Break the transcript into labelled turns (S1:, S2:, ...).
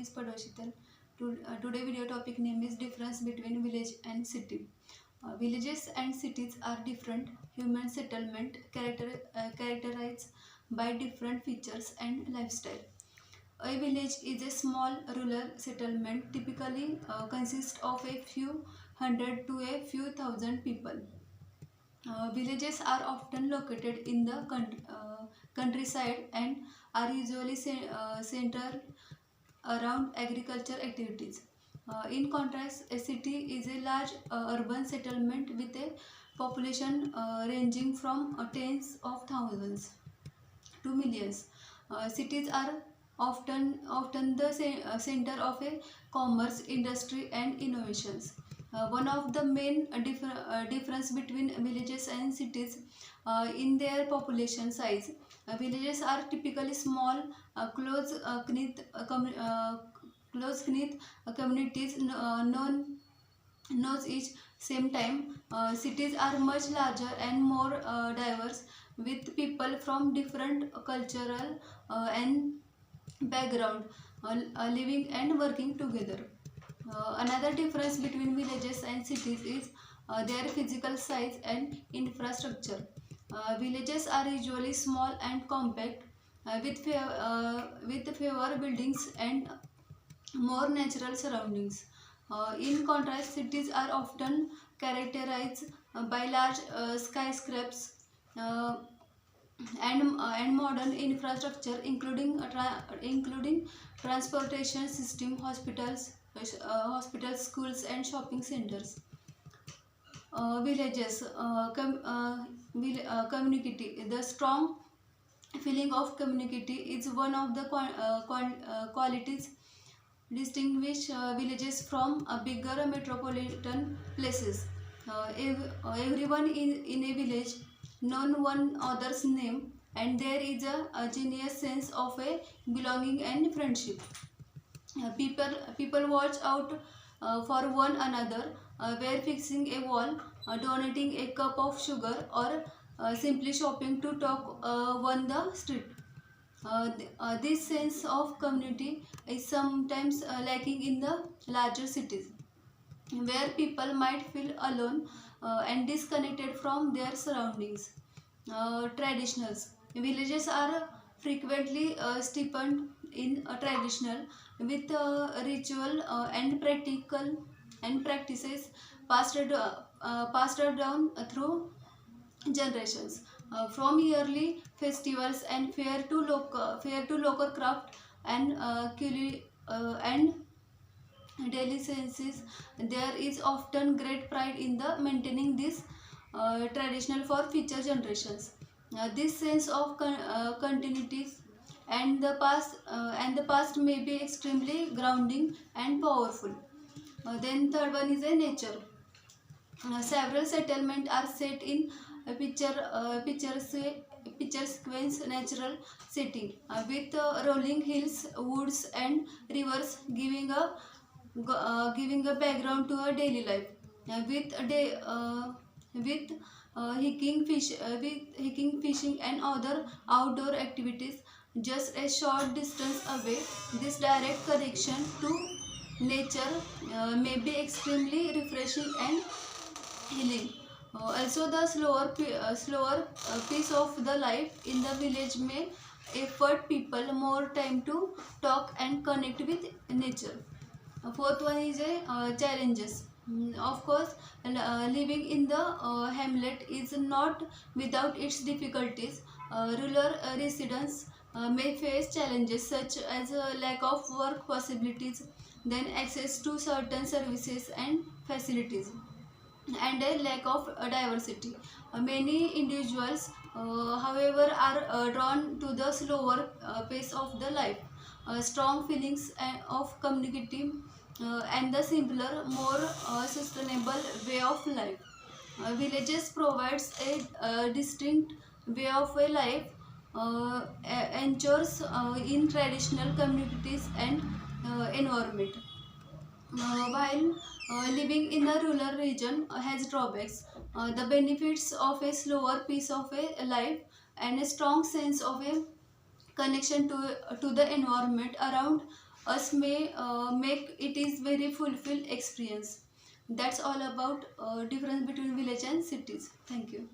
S1: is Padoshital. Today video topic name is difference between village and city. Villages and cities are different. Human settlement characterized by different features and lifestyle. A village is a small rural settlement typically consists of a few hundred to a few thousand people. Villages are often located in the countryside and are usually centered around agriculture activities. In contrast, a city is a large urban settlement with a population ranging from tens of thousands to millions. Cities are often the center of a commerce, industry, and innovations. One of the main difference between villages and cities in their population size. Villages are typically small, close knit communities knows each same time. Cities are much larger and more diverse with people from different cultural and background living and working together. Another difference between villages and cities is their physical size and infrastructure. Villages are usually small and compact with fewer buildings and more natural surroundings. In contrast, cities are often characterized by large skyscrapers uh, and modern infrastructure, including transportation system, hospitals, schools, and shopping centers. Villages, community. The strong feeling of community is one of the qualities distinguish villages from bigger metropolitan places. Everyone in a village knows one other's name, and there is a genuine sense of a belonging and friendship. People watch out for one another, where fixing a wall, donating a cup of sugar, or simply shopping to talk on the street. This sense of community is sometimes lacking in the larger cities, where people might feel alone and disconnected from their surroundings. Traditionals. Villages are frequently steeped in traditional with ritual and practices passed down through generations. From yearly festivals and fair to local craft and and delicacies, there is often great pride in the maintaining this traditional for future generations. This sense of continuity and the past may be extremely grounding and powerful. Then third one is a nature. Several settlements are set in a picturesque natural setting with rolling hills, woods, and rivers giving a background to a daily life. With hiking, fishing, and other outdoor activities just a short distance away. This direct connection to nature may be extremely refreshing and healing. Also, the slower pace of the life in the village may afford people more time to talk and connect with nature. Fourth one is a challenges. Of course, living in the hamlet is not without its difficulties. Rural residents may face challenges such as a lack of work possibilities, then access to certain services and facilities, and a lack of diversity. Many individuals, however, are drawn to the slower pace of the life, strong feelings of community, and the simpler, more sustainable way of life. Villages provides a distinct way of a life, ensures in traditional communities and environment. While living in a rural region has drawbacks, the benefits of a slower pace of a life and a strong sense of a connection to the environment around us may make it is very fulfill experience. That's all about difference between village and cities. Thank you.